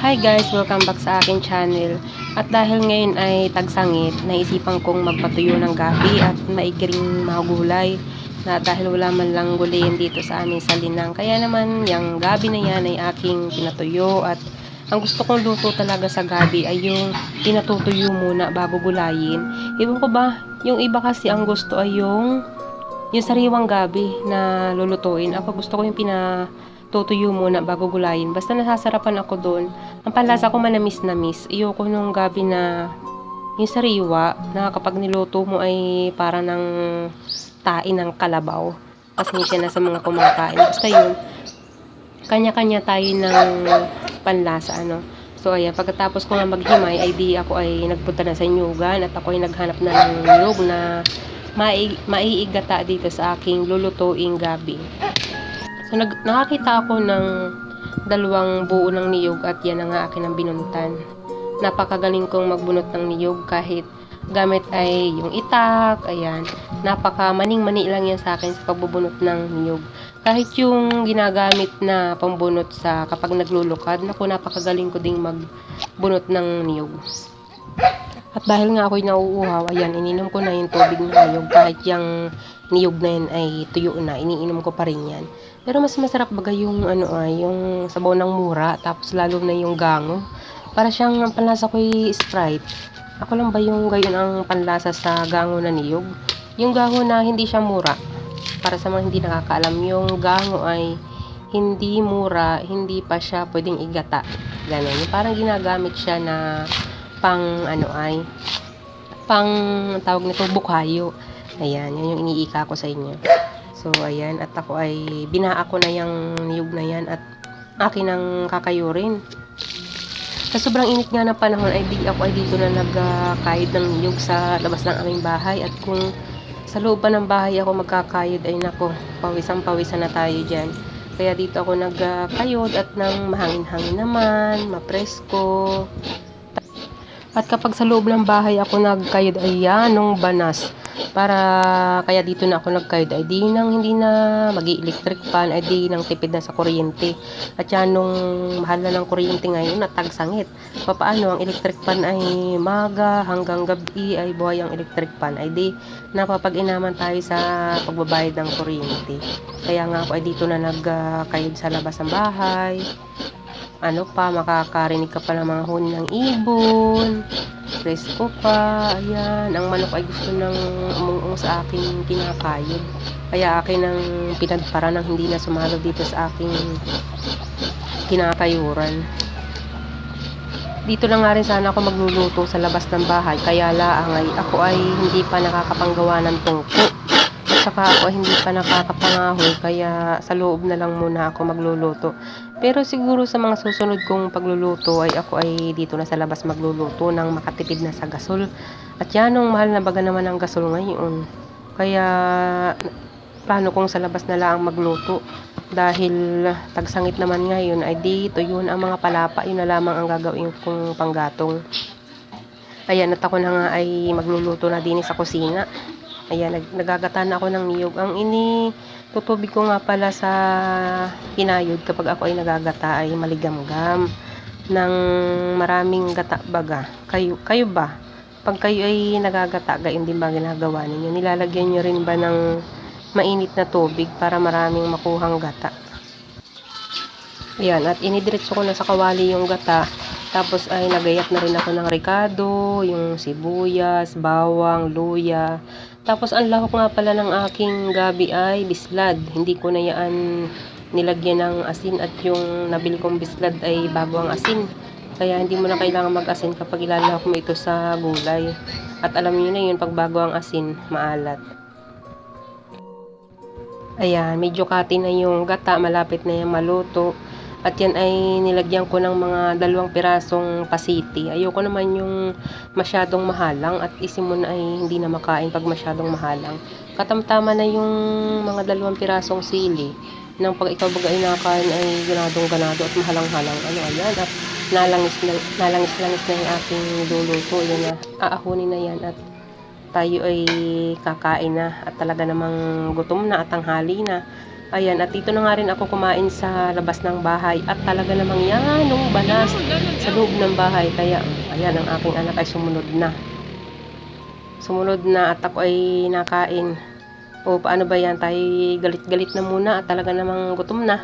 Hi guys! Welcome back sa aking channel. At dahil ngayon ay tagsangit, naisipan kong magpatuyo ng gabi at maigring mga gulay na dahil wala man lang gulayin dito sa aming salinang. Kaya naman yung gabi na yan ay aking pinatuyo at ang gusto kong luto talaga sa gabi ay yung pinatutuyo muna bago gulayin. Ewan ko ba, yung iba kasi ang gusto ay yung sariwang gabi na lulutuin. Ako gusto ko yung tutuyo muna bago gulayin. Basta nasasarapan ako doon. Ang panlasa ko manamis-namis. Ayoko nung gabi na yung sariwa na kapag niluto mo ay para ng tain ng kalabaw. Pasensya na sa mga kumakain. Basta yun, kanya-kanya tayo ng panlasa, ano. So, ayan, pagkatapos ko nga maghimay, ay di ako ay nagpunta na sa nyugan at ako ay naghanap na ng niyog na maiigata dito sa aking lulutuing gabi. So, nakakita ako ng dalawang buo ng niyog at yan ang akin ang binunutan. Napakagaling kong magbunot ng niyog kahit gamit ay yung itak, ayan. Napaka maning-mani lang yan sa akin sa pagbubunot ng niyog. Kahit yung ginagamit na pambunot sa kapag naglulukad, naku, napakagaling ko ding magbunot ng niyog. At dahil nga ako'y nauuhaw, ayan, ininom ko na yung tubig ng niyog. Kahit yung niyog na yan ay tuyo na, iniinom ko pa rin yan. Pero mas masarap baga yung yung sabaw ng mura, tapos lalo na yung gango. Para siyang ang panlasa ko ay Sprite. Ako lang ba yung gayon ang panlasa sa gango na niyog? Yung gango na hindi siya mura. Para sa mga hindi nakakaalam, yung gango ay hindi mura, hindi pa siya pwedeng igata. Ganun. Yung parang ginagamit siya na pang pang tawag nito bukayo. Ayan, yun yung iniika ko sa inyo. So, ayan, at ako ay binaa ko na yung niyog na yan at akin ang kakayurin. Sa sobrang init nga ng panahon ay ako ay dito na nagkayod ng niyog sa labas ng aming bahay at kung sa loob pa ng bahay ako magkakayod ay nako, pawisan na tayo dyan. Kaya dito ako nagkayod at nang mahangin-hangin naman, mapresko. At kapag sa loob ng bahay ako nagkayod ay yanong banas. Kaya dito na ako nagkayod ay di nang hindi na mag-electric fan ay di nang tipid na sa kuryente. At yan nung mahal na ng kuryente ngayon at tagsangit. Papaano ang electric fan ay maga hanggang gabi ay buhay ang electric fan ay di napapag-inaman tayo sa pagbabayad ng kuryente. Kaya nga ako ay dito na nagkayod sa labas ng bahay. Makakarinig ka pa ng mga huni ng ibon, presko pa, ayan. Ang manok ay gusto ng umungong sa aking kinakayod. Kaya akin ang pinagpara ng hindi na sumalo dito sa aking kinakayuran. Dito na nga rin sana ako magluluto sa labas ng bahay, kaya ako ay hindi pa nakakapanggawa ng tungko. Saka ako hindi pa nakakapangahoy, kaya sa loob na lang muna ako magluluto. Pero siguro sa mga susunod kong pagluluto ay ako ay dito na sa labas magluluto nang makatipid na sa gasol. At yan, nung mahal na baga naman ang gasol ngayon. Kaya plano kong sa labas na lang magluto. Dahil tagsangit naman ngayon ay dito yun ang mga palapa, yun na lamang ang gagawin kong panggatong. Ayan, at ako na nga ay magluluto na din sa kusina. Ayan, nagagata na ako ng niyog. Ang tutubig ko nga pala sa kinayod kapag ako ay nagagata ay maligamgam ng maraming gata baga. Kayo ba? Pag kayo ay nagagata, gayon din ba ginagawa ninyo? Nilalagyan nyo rin ba ng mainit na tubig para maraming makuhang gata? Ayan, at inidiretso ko na sa kawali yung gata. Tapos ay nagayat na rin ako ng ricado, yung sibuyas, bawang, luya. Tapos ang lahok nga pala ng aking gabi ay bislad. Hindi ko na yan nilagyan ng asin at yung nabili kong bislad ay bago ang asin. Kaya hindi mo na kailangan mag-asin kapag ilalahok mo ito sa gulay. At alam niyo na yun, pag bago ang asin, maalat. Ayan, medyo kati na yung gata, malapit na yung maluto. At yan ay nilagyan ko ng mga 2 pirasong pasiti. Ayoko naman yung masyadong mahalang at isin mo na ay hindi na makain pag masyadong mahalang. Katamtama na yung mga 2 pirasong sili. Nang pag ikaw baga inakain ay ganadong-ganado at mahalang-halang. Ayan, at nalangis-langis na yung aking luluto. Yan na, aahunin na yan at tayo ay kakain na. At talaga namang gutom na at tanghali na. Ayan, at dito na nga rin ako kumain sa labas ng bahay. At talaga namang yan, nung banas sa loob ng bahay. Kaya, ayan, ang aking anak ay sumunod na. Sumunod na at ako ay nakain. O, paano ba yan? Tayo galit-galit na muna at talaga namang gutom na.